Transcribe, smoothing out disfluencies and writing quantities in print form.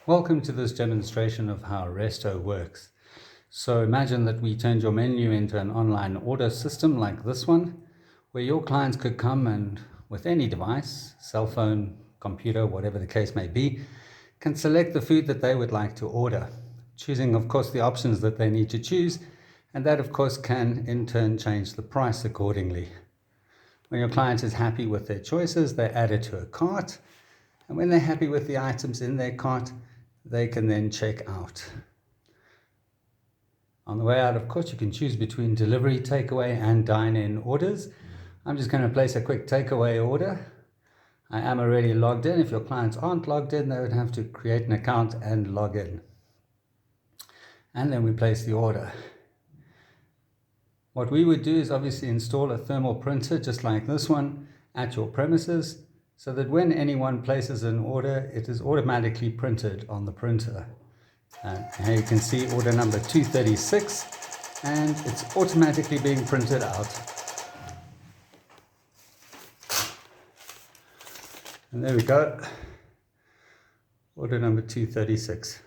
Welcome to this demonstration of how Resto works. So imagine that we turned your menu into an online order system like this one, where your clients could come and with any device, cell phone, computer, whatever the case may be, can select the food that they would like to order, choosing of course the options that they need to choose, and that of course can in turn change the price accordingly. When your client is happy with their choices, they add it to a cart, and when they're happy with the items in their cart, they can then check out. On the way out, of course, you can choose between delivery, takeaway, and dine-in orders. I'm just going to place a quick takeaway order. I am already logged in. If your clients aren't logged in, they would have to create an account and log in. And then we place the order. What we would do is obviously install a thermal printer just like this one at your premises, so that when anyone places an order, it is automatically printed on the printer. Here you can see order number 236, and it's automatically being printed out. And there we go, order number 236.